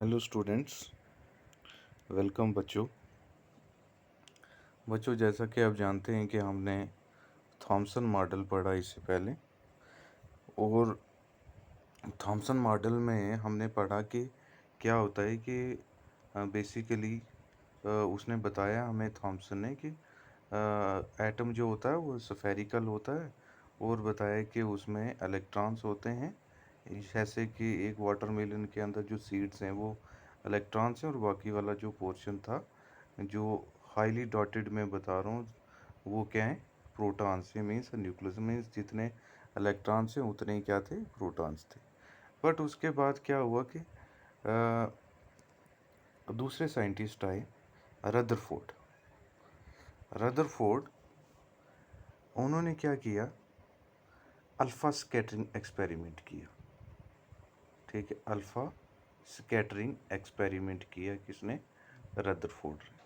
Hello students, welcome बच्चों जैसा कि आप जानते हैं कि हमने थॉमसन मॉडल पढ़ा इससे पहले। और थॉमसन मॉडल में हमने पढ़ा कि क्या होता है कि बेसिकली उसने बताया हमें, थॉमसन ने, कि एटम जो होता है वो स्फेरिकल होता है, और बताया कि उसमें इलेक्ट्रॉन्स होते हैं। जैसे कि एक वाटरमेलन के अंदर जो सीड्स हैं वो इलेक्ट्रॉन्स हैं, और बाकी वाला जो पोर्शन था जो हाईली डॉटेड में बता रहा हूँ वो क्या है, प्रोटॉन्स। ये मीन्स न्यूक्लियस मीन्स जितने इलेक्ट्रॉन्स हैं उतने ही क्या थे, प्रोटॉन्स थे। बट उसके बाद क्या हुआ कि दूसरे साइंटिस्ट आए, रदरफोर्ड। रदरफोर्ड उन्होंने क्या किया, अल्फ़ा स्कैटरिंग एक्सपेरिमेंट किया। ठीक है, अल्फ़ा स्कैटरिंग एक्सपेरिमेंट किया किसने, रदरफोर्ड ने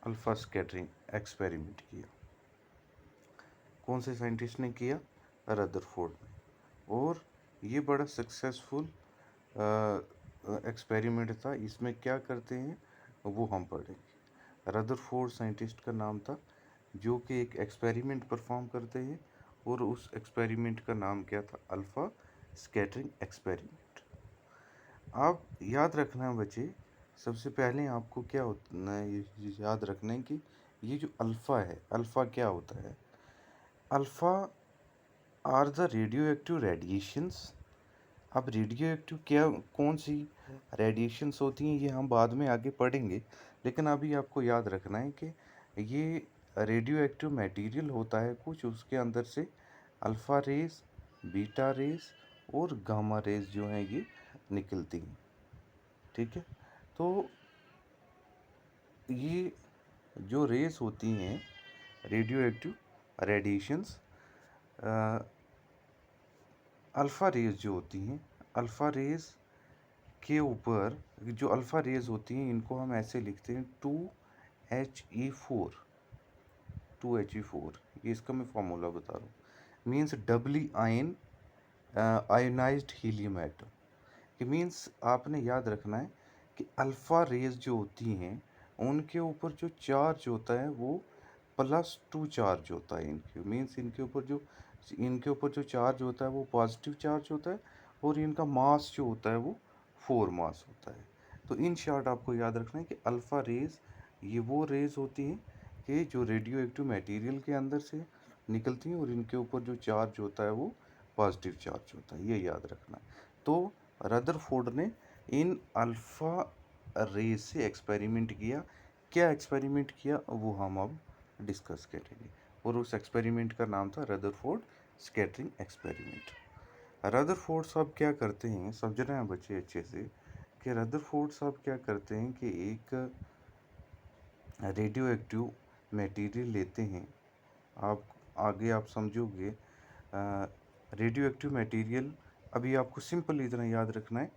अल्फ़ा स्कैटरिंग एक्सपेरिमेंट किया। कौन से साइंटिस्ट ने किया, रदरफोर्ड ने। और ये बड़ा सक्सेसफुल एक्सपेरिमेंट था। इसमें क्या करते हैं वो हम पढ़ेंगे। रदरफोर्ड साइंटिस्ट का नाम था जो कि एक एक्सपेरिमेंट परफॉर्म करते हैं, और उस एक्सपेरिमेंट का नाम क्या था, अल्फ़ा स्कैटरिंग एक्सपेरिमेंट। आप याद रखना बच्चे, सबसे पहले आपको क्या होता है, ये याद रखना है कि ये जो अल्फ़ा है, अल्फ़ा क्या होता है, alpha are the radio active radiations. अब रेडियो एक्टिव क्या, कौन सी रेडिएशंस होती हैं ये हम बाद में आगे पढ़ेंगे, लेकिन अभी आपको याद रखना है कि ये रेडियो एक्टिव मटेरियल होता है कुछ, उसके अंदर से अल्फ़ा रेज, बीटा रेज और गामा रेज जो हैं ये निकलती हैं। ठीक है, तो ये जो रेज होती हैं, radio active radiations, alpha rays जो होती हैं, अल्फ़ा रेज के ऊपर जो अल्फ़ा रेज होती हैं इनको हम ऐसे लिखते हैं 2He4। 2He4, ये इसका मैं फॉर्मूला बता रहा हूँ। Means doubly ionised helium atom. ये मीन्स आपने याद रखना है कि अल्फ़ा रेज जो होती हैं उनके ऊपर जो चार्ज होता है वो +2 चार्ज होता है इनके। मीन्स इनके ऊपर जो चार्ज होता है वो पॉजिटिव चार्ज होता है, और इनका मास जो होता है वो 4 मास होता है। तो इन शॉर्ट आपको याद रखना है कि अल्फ़ा रेज ये वो रेज होती हैं कि जो रेडियो एक्टिव मटेरियल के अंदर से निकलती हैं, और इनके ऊपर जो चार्ज होता है वो पॉजिटिव चार्ज होता है, ये याद रखना है। तो रदरफोर्ड ने इन अल्फ़ा रेज से एक्सपेरिमेंट किया। क्या एक्सपेरिमेंट किया वो हम अब डिस्कस करेंगे, और उस एक्सपेरिमेंट का नाम था रदरफोर्ड स्कैटरिंग एक्सपेरिमेंट। रदरफोर्ड साहब क्या करते हैं, समझ रहे हैं बच्चे अच्छे से, कि रदरफोर्ड साहब क्या करते हैं कि एक रेडियो एक्टिव मटेरियल लेते हैं। आप आगे आप समझोगे रेडियो एक्टिव मटेरियल। अभी आपको सिंपल इतना याद रखना है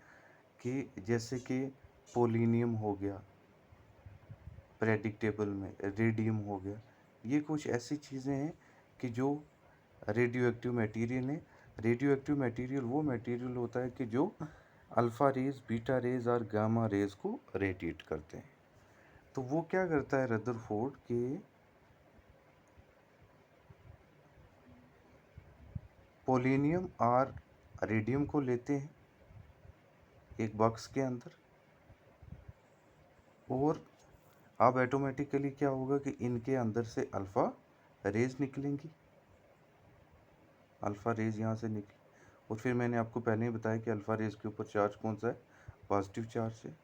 कि जैसे कि पोलिनियम हो गया, पीरियोडिक टेबल में रेडियम हो गया, ये कुछ ऐसी चीज़ें हैं कि जो रेडियो एक्टिव मटेरियल है। रेडियो एक्टिव मटेरियल वो मटेरियल होता है कि जो अल्फ़ा रेज, बीटा रेज और गामा रेज को रेडिएट करते हैं। तो वो क्या करता है रदरफोर्ड के पोलिनियम और रेडियम को लेते हैं एक बॉक्स के अंदर, और अब ऑटोमेटिकली क्या होगा कि इनके अंदर से अल्फ़ा रेज निकलेंगी। अल्फ़ा रेज यहाँ से निकली, और फिर मैंने आपको पहले ही बताया कि अल्फ़ा रेज के ऊपर चार्ज कौन सा है, पॉजिटिव चार्ज है।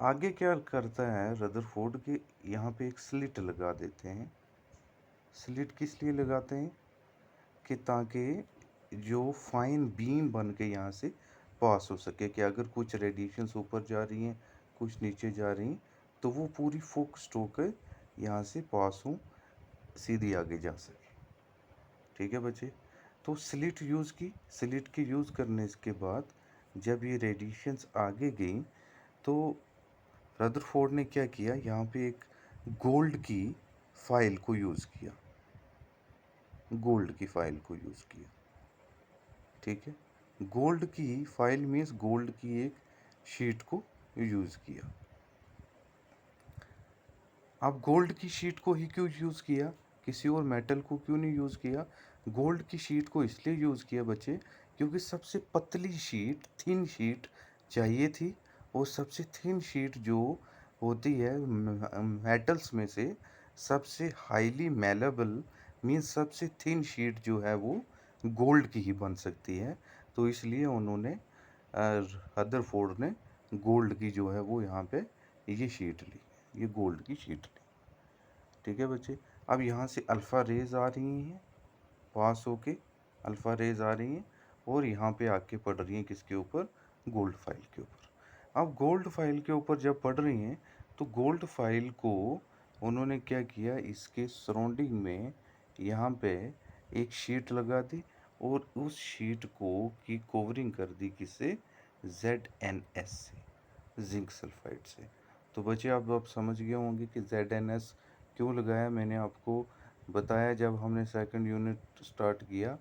आगे क्या करता है रदरफोर्ड कि यहाँ पे एक स्लिट लगा देते हैं। स्लिट किस लिए लगाते हैं कि ताकि जो फाइन बीम बन के यहाँ से पास हो सके, कि अगर कुछ रेडिएशंस ऊपर जा रही हैं, कुछ नीचे जा रही हैं, तो वो पूरी फोकस्ड होकर यहाँ से पास हो, सीधी आगे जा सके। ठीक है बच्चे, तो स्लिट यूज़ की। स्लिट की यूज़ करने के बाद जब ये रेडिएशंस आगे गई, तो रदरफोर्ड ने क्या किया, यहाँ पे एक गोल्ड की फाइल को यूज़ किया। गोल्ड की फाइल को यूज़ किया। ठीक है, गोल्ड की फाइल मीन्स गोल्ड की एक शीट को यूज़ किया। अब गोल्ड की शीट को ही क्यों यूज़ किया, किसी और मेटल को क्यों नहीं यूज़ किया? गोल्ड की शीट को इसलिए यूज़ किया बच्चे, क्योंकि सबसे पतली शीट, थिन शीट चाहिए थी, और सबसे थिन शीट जो होती है मेटल्स में से सबसे हाईली मैलेबल मीन्स सबसे थिन शीट जो है वो गोल्ड की ही बन सकती है। तो इसलिए उन्होंने रदरफोर्ड ने गोल्ड की जो है वो यहाँ पे ये शीट ली, ये गोल्ड की शीट ली। ठीक है बच्चे, अब यहाँ से अल्फ़ा रेज आ रही हैं, पास होके अल्फ़ा रेज आ रही हैं, और यहाँ पे आके पड़ रही हैं किसके ऊपर? गोल्ड फाइल के ऊपर। अब गोल्ड फाइल के ऊपर जब पड़ रही हैं, तो गोल्ड फाइल को उन्होंने क्या किया, इसके सराउंडिंग में यहाँ पे एक शीट लगा दी, और उस शीट को की कवरिंग कर दी किससे? ZnS से, जिंक सल्फाइड से। तो बच्चे अब आप समझ गए होंगे कि ZnS क्यों लगाया। मैंने आपको बताया जब हमने सेकंड यूनिट स्टार्ट किया,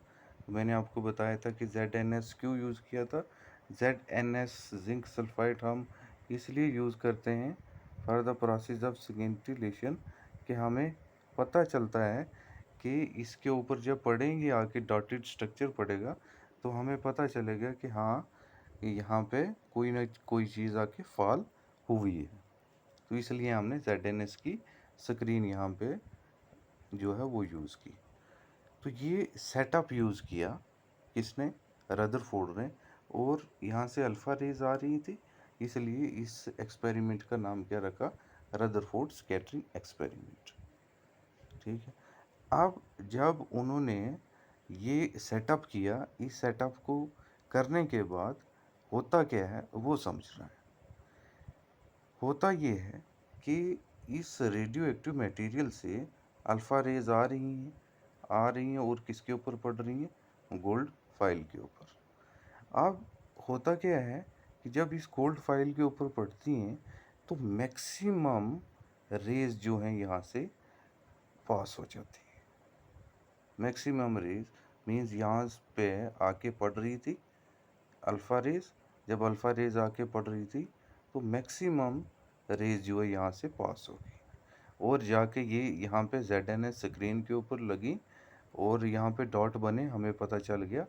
मैंने आपको बताया था कि ZnS क्यों यूज़ किया था। ZnS जिंक सल्फाइड हम इसलिए यूज़ करते हैं फॉर द प्रोसेस ऑफ सिगेंटिलेशन, कि हमें पता चलता है कि इसके ऊपर जब पढ़ेंगे आके डॉटेड स्ट्रक्चर पड़ेगा, तो हमें पता चलेगा कि हाँ यहाँ पे कोई ना कोई चीज़ आके फॉल हुई है। तो इसलिए हमने ZnS की स्क्रीन यहाँ पे जो है वो यूज़ की। तो ये सेटअप यूज़ किया किसने? रदरफोर्ड ने। और यहाँ से अल्फ़ा रेज आ रही थी, इसलिए इस एक्सपेरिमेंट का नाम क्या रखा? Rutherford scattering experiment. ठीक है, अब जब उन्होंने ये सेटअप किया, इस सेटअप को करने के बाद होता क्या है वो समझना है। होता ये है कि इस रेडियो एक्टिव मटेरियल से अल्फ़ा रेज आ रही हैं और किसके ऊपर पड़ रही हैं? गोल्ड फाइल के ऊपर। अब होता क्या है कि जब इस गोल्ड फाइल के ऊपर पड़ती हैं, तो मैक्सिमम रेज जो हैं यहाँ से पास हो जाती हैं। मैक्सिमम रेज मीन्स यहाँ पे आके पड़ रही थी अल्फ़ा रेज, जब अल्फ़ा रेज आके पड़ रही थी तो मैक्सिमम रेज जो है यहाँ से पास हो गई, और जाके ये यहाँ पे ZnS स्क्रीन के ऊपर लगी, और यहाँ पे डॉट बने, हमें पता चल गया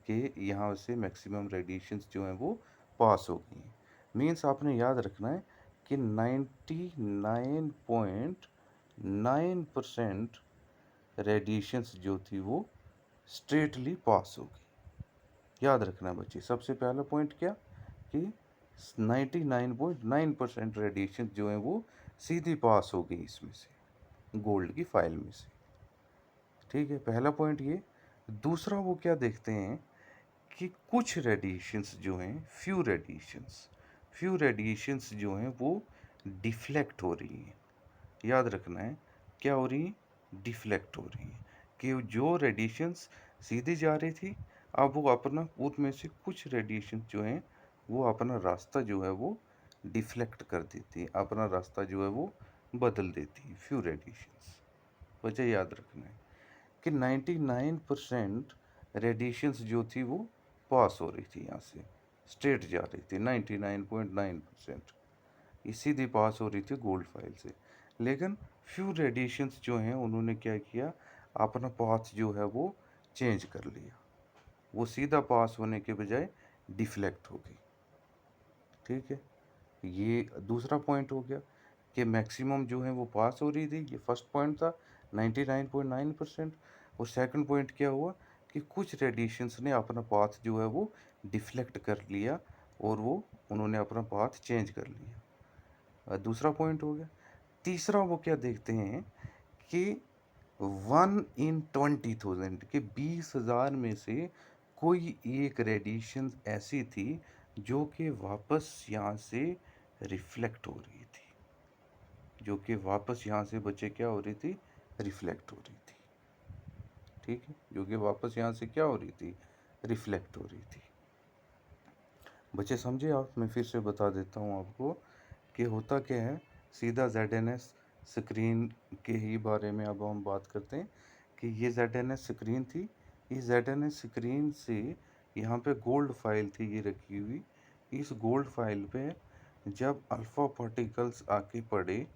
कि यहाँ से मैक्सिमम रेडिएशंस जो हैं वो पास हो गई हैं। मीन्स आपने याद रखना है कि 99.9% रेडिएशंस जो थी वो स्ट्रेटली पास हो गई। याद रखना बच्चे, सबसे पहला पॉइंट क्या कि 99.9% रेडिएशन जो है वो सीधी पास हो गई इसमें से, गोल्ड की फाइल में से। ठीक है, पहला पॉइंट ये। दूसरा वो क्या देखते हैं कि कुछ रेडिएशंस जो हैं, फ्यू रेडिएशंस जो हैं वो डिफ्लेक्ट हो रही हैं। याद रखना है क्या हो रही है? डिफ्लेक्ट हो रही है, कि जो रेडिएशंस सीधी जा रही थी, अब वो अपना उनमें से कुछ रेडिएशन जो हैं वो अपना रास्ता जो है वो डिफ्लेक्ट कर देती है, अपना रास्ता जो है वो बदल देती है, फ्यू रेडिएशंस। वजह याद रखना है कि 99% रेडिएशंस जो थी वो पास हो रही थी, यहाँ से स्ट्रेट जा रही थी 99.9%, ये सीधी पास हो रही थी गोल्ड फाइल से। लेकिन फ्यू रेडिएशंस जो हैं उन्होंने क्या किया, अपना पाथ जो है वो चेंज कर लिया, वो सीधा पास होने के बजाय डिफ्लेक्ट हो गई। ठीक है, ये दूसरा पॉइंट हो गया कि मैक्सिमम जो है वो पास हो रही थी, ये फर्स्ट पॉइंट था 99.9%। और सेकंड पॉइंट क्या हुआ कि कुछ रेडिएशंस ने अपना पाथ जो है वो डिफ्लेक्ट कर लिया, और वो उन्होंने अपना पाथ चेंज कर लिया। दूसरा पॉइंट हो गया। तीसरा वो क्या देखते हैं कि 1 in 20,000 के 20,000 में से कोई एक रेडिएशन ऐसी थी जो कि वापस यहाँ से रिफ्लेक्ट हो रही थी, जो कि वापस यहाँ से बच्चे क्या हो रही थी? रिफ्लेक्ट हो रही थी। ठीक है, जो कि वापस यहाँ से क्या हो रही थी? रिफ्लेक्ट हो रही थी। बच्चे समझे आप? मैं फिर से बता देता हूँ आपको कि होता क्या है। सीधा ZnS स्क्रीन के ही बारे में अब हम बात करते हैं कि ये ZnS स्क्रीन थी। इस ZnS स्क्रीन से यहाँ पे गोल्ड फाइल थी ये रखी हुई, इस गोल्ड फाइल पे जब अल्फ़ा पार्टिकल्स आके पड़े,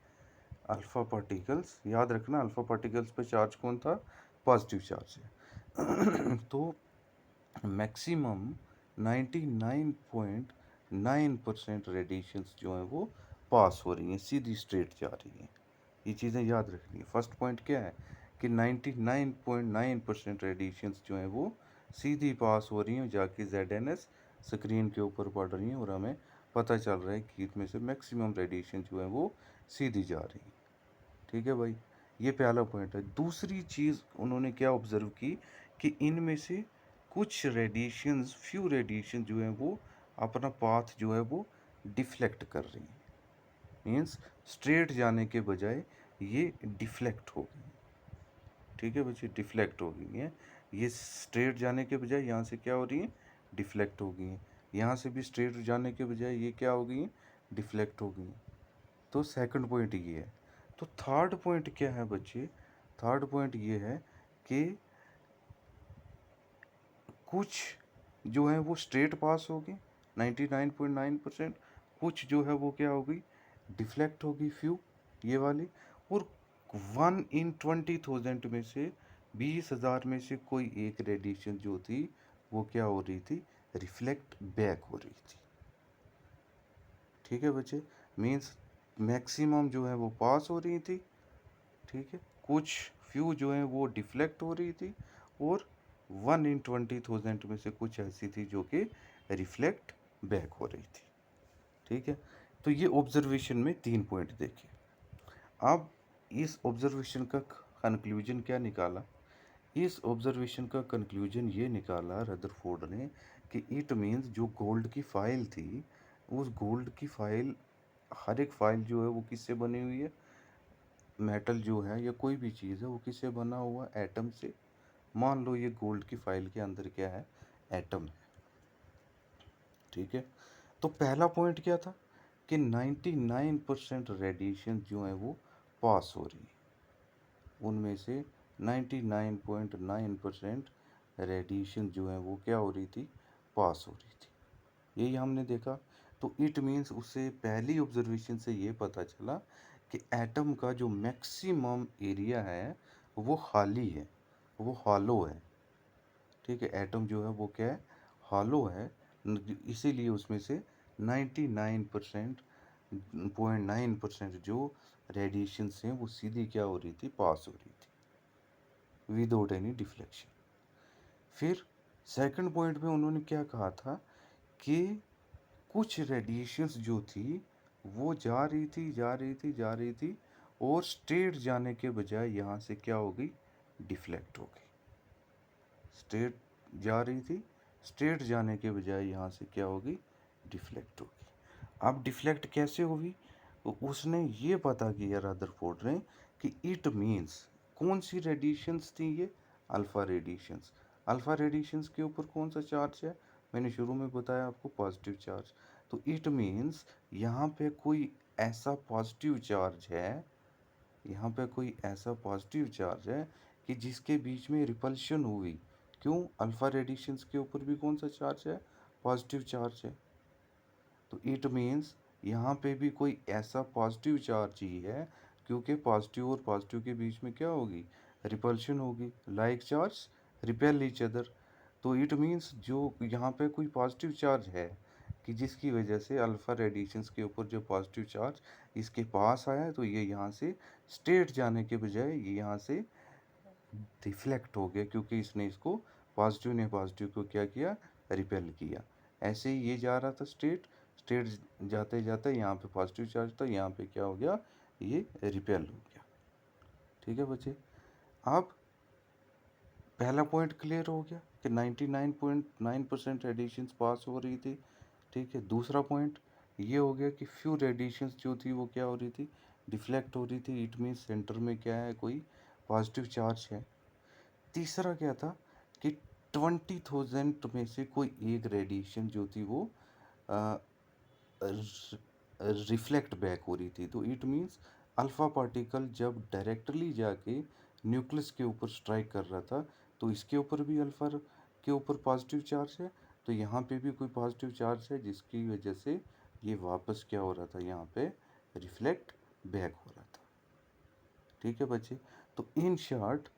अल्फ़ा पार्टिकल्स याद रखना, अल्फ़ा पार्टिकल्स पे चार्ज कौन था, पॉजिटिव चार्ज है तो मैक्सिमम 99.9% रेडिएशंस जो हैं वो पास हो रही हैं, सीधी स्ट्रेट जा रही हैं। ये चीज़ें याद रखनी है। फर्स्ट पॉइंट क्या है कि 99.9% रेडिएशंस जो हैं वो सीधी पास हो रही हैं, जाके ZNS स्क्रीन के ऊपर पड़ रही हैं और हमें पता चल रहा है कि इसमें से मैक्सिमम रेडिएशन जो है वो सीधी जा रही है। ठीक है भाई, ये पहला पॉइंट है। दूसरी चीज़ उन्होंने क्या ऑब्जर्व की कि इनमें से कुछ रेडिएशंस, फ्यू रेडिएशन जो है वो अपना पाथ जो है वो डिफ्लेक्ट कर रही हैं, मीन्स स्ट्रेट जाने के बजाय ये डिफ्लेक्ट हो गई। ठीक है बच्चे, डिफ्लेक्ट हो गई हैं। ये स्ट्रेट जाने के बजाय यहाँ से क्या हो रही है, डिफ्लेक्ट हो गई हैं। यहाँ से भी स्ट्रेट जाने के बजाय ये क्या हो गई हैं, डिफ्लेक्ट हो गई हैं। तो सेकंड पॉइंट ये है। तो थर्ड पॉइंट क्या है बच्चे, थर्ड पॉइंट ये है कि कुछ जो है वो स्ट्रेट पास हो गई 99.9%, कुछ जो है वो क्या हो गई, डिफ्लेक्ट हो गई फ्यू, ये वाली। और 1 in 20,000 में से 20,000 में से कोई एक रेडिएशन जो थी वो क्या हो रही थी, रिफ्लेक्ट बैक हो रही थी। ठीक है बच्चे, मीन्स मैक्सिमम जो है वो पास हो रही थी, ठीक है, कुछ फ्यू जो है वो डिफ्लेक्ट हो रही थी, और 1 in 20,000 में से कुछ ऐसी थी जो कि रिफ्लेक्ट बैक हो रही थी। ठीक है, तो ये ऑब्जर्वेशन में 3 पॉइंट देखे। अब इस ऑब्जर्वेशन का कंक्लूजन क्या निकाला, इस ऑब्जर्वेशन का कंक्लूजन ये निकाला रदरफोर्ड ने कि इट मीन्स जो गोल्ड की फाइल थी, उस गोल्ड की फाइल, हर एक फाइल जो है वो किससे बनी हुई है, मेटल जो है या कोई भी चीज़ है वो किससे बना हुआ, एटम से। मान लो ये गोल्ड की फाइल के अंदर क्या है, एटम है। ठीक है, तो पहला पॉइंट क्या था कि 99% रेडिएशन जो है वो पास हो रही है, उनमें से 99.9% रेडिएशन जो है वो क्या हो रही थी, पास हो रही थी। यही हमने देखा। तो इट मीन्स उससे पहली ऑब्जर्वेशन से ये पता चला कि एटम का जो मैक्सिमम एरिया है वो खाली है, वो हॉलो है। ठीक है, एटम जो है वो क्या है, हॉलो है, इसीलिए उसमें से 99.9% जो रेडिएशंस हैं वो सीधी क्या हो रही थी, पास हो रही थी विदाउट एनी डिफ्लेक्शन। फिर सेकंड पॉइंट में उन्होंने क्या कहा था कि कुछ रेडिएशंस जो थी वो जा रही थी, जा रही थी, जा रही थी, और स्ट्रेट जाने के बजाय यहाँ से क्या हो गई, डिफ्लेक्ट हो गई। स्ट्रेट जा रही थी, स्ट्रेट जाने के बजाय यहाँ से क्या होगी, डिफ्लेक्ट होगी। अब डिफ्लेक्ट कैसे होगी, तो उसने ये पता किया रदरफोर्ड ने कि इट मीन्स कौन सी रेडिएशंस थी ये, अल्फ़ा रेडिएशंस। अल्फ़ा रेडिएशंस के ऊपर कौन सा चार्ज है, मैंने शुरू में बताया आपको, पॉजिटिव चार्ज। तो इट मीन्स यहाँ पे कोई ऐसा पॉजिटिव चार्ज है, यहाँ पे कोई ऐसा पॉजिटिव चार्ज है कि जिसके बीच में रिपल्शन हुई। क्यों, अल्फ़ा रेडिएशंस के ऊपर भी कौन सा चार्ज है, पॉजिटिव चार्ज है। तो इट मीन्स यहाँ पे भी कोई ऐसा पॉजिटिव चार्ज ही है, क्योंकि पॉजिटिव और पॉजिटिव के बीच में क्या होगी, रिपल्शन होगी, like charge repel each other. तो इट मीन्स जो यहाँ पे कोई पॉजिटिव चार्ज है कि जिसकी वजह से अल्फ़ा रेडिएशंस के ऊपर जो पॉजिटिव चार्ज इसके पास आया है, तो ये यहाँ से स्ट्रेट जाने के बजाय ये यहाँ से रिफ्लेक्ट हो गया, क्योंकि इसने इसको, पॉजिटिव ने पॉजिटिव को क्या किया, रिपेल किया। ऐसे ही ये जा रहा था स्ट्रेट, स्ट्रेट जाते जाते यहाँ पे पॉजिटिव चार्ज था, यहाँ पे क्या हो गया, ये रिपेल हो गया। ठीक है बच्चे, अब पहला पॉइंट क्लियर हो गया कि 99.9% रेडिएशंस पास हो रही थी। ठीक है, दूसरा पॉइंट ये हो गया कि फ्यू रेडिएशंस जो थी वो क्या हो रही थी, डिफ्लेक्ट हो रही थी। इट मीन्स सेंटर में क्या है, कोई पॉजिटिव चार्ज है। तीसरा क्या था कि 20,000 में से कोई एक रेडिएशन जो थी वो रिफ्लेक्ट बैक हो रही थी। तो इट मीन्स अल्फ़ा पार्टिकल जब डायरेक्टली जाके न्यूक्लियस के ऊपर स्ट्राइक कर रहा था, तो इसके ऊपर भी अल्फ़ा के ऊपर पॉजिटिव चार्ज है, तो यहाँ पे भी कोई पॉजिटिव चार्ज है जिसकी वजह से ये वापस क्या हो रहा था, यहाँ पे रिफ्लेक्ट बैक हो रहा था। ठीक है बच्चे, तो इन शॉर्ट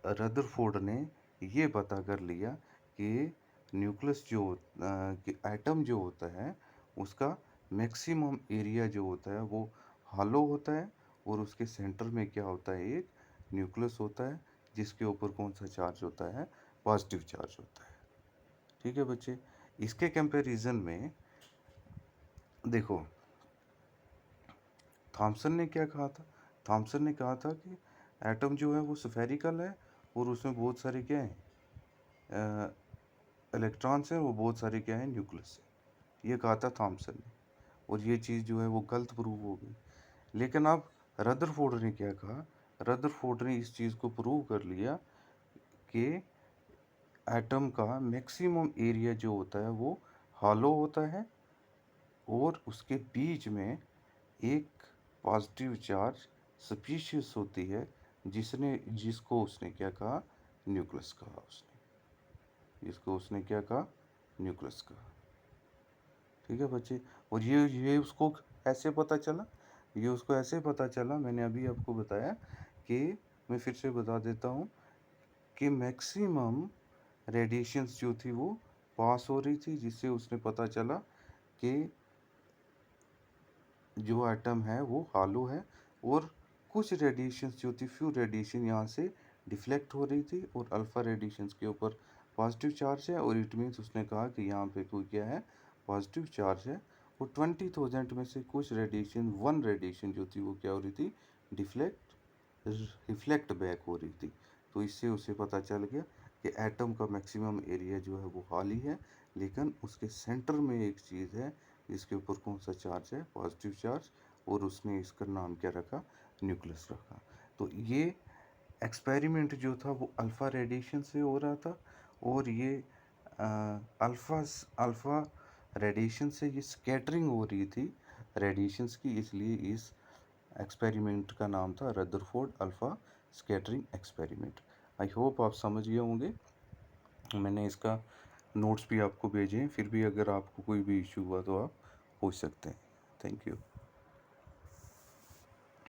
रदरफोर्ड ने ये पता कर लिया कि न्यूक्लियस जो कि एटम जो होता है उसका मैक्सिमम एरिया जो होता है वो हॉलो होता है, और उसके सेंटर में क्या होता है, एक न्यूक्लियस होता है जिसके ऊपर कौन सा चार्ज होता है, पॉजिटिव चार्ज होता है। ठीक है बच्चे, इसके कंपैरिजन में देखो थॉमसन ने क्या कहा था। थॉमसन ने कहा था कि एटम जो है वो स्फेरिकल है और उसमें बहुत सारे क्या हैं, इलेक्ट्रॉन्स हैं, वो बहुत सारे क्या हैं, न्यूक्लियस है। ये कहा था थॉमसन ने, और ये चीज़ जो है वो गलत प्रूव हो गई। लेकिन अब रदरफोर्ड ने क्या कहा, रदरफोर्ड ने इस चीज़ को प्रूव कर लिया कि एटम का मैक्सिमम एरिया जो होता है वो हॉलो होता है, और उसके बीच में एक पॉजिटिव चार्ज स्पीशीज होती है जिसको उसने क्या कहा, न्यूक्लियस कहा उसने, जिसको उसने क्या कहा, न्यूक्लियस कहा। ठीक है बच्चे, और ये उसको ऐसे पता चला, ये उसको ऐसे पता चला, मैंने अभी आपको बताया कि, मैं फिर से बता देता हूँ कि मैक्सिमम रेडिएशंस जो थी वो पास हो रही थी, जिससे उसने पता चला कि जो एटम है वो हॉलो है, और कुछ रेडिएशंस जो थी, फ्यू रेडिएशन यहाँ से डिफ्लेक्ट हो रही थी, और अल्फ़ा रेडिएशंस के ऊपर पॉजिटिव चार्ज है, और इट मीन्स उसने कहा कि यहाँ पे कोई क्या है, पॉजिटिव चार्ज है। और 20,000 में से कुछ रेडिएशन, वन रेडिएशन जो थी वो क्या हो रही थी, डिफ्लेक्ट रिफ्लेक्ट बैक हो रही थी। तो इससे उसे पता चल गया कि एटम का मैक्सिमम एरिया जो है वो खाली है, लेकिन उसके सेंटर में एक चीज़ है जिसके ऊपर कौन सा चार्ज है, पॉजिटिव चार्ज, और उसने इसका नाम क्या रखा, न्यूक्लियस रखा। तो ये एक्सपेरिमेंट जो था वो अल्फ़ा रेडिएशन से हो रहा था, और ये अल्फ़ा अल्फ़ा रेडिएशन से ये स्कैटरिंग हो रही थी रेडिएशंस की, इसलिए इस एक्सपेरिमेंट का नाम था Rutherford alpha scattering experiment. I hope आप समझ गए होंगे। मैंने इसका नोट्स भी आपको भेजे हैं, फिर भी अगर आपको कोई भी इशू हुआ तो आप पूछ सकते हैं। Thank you.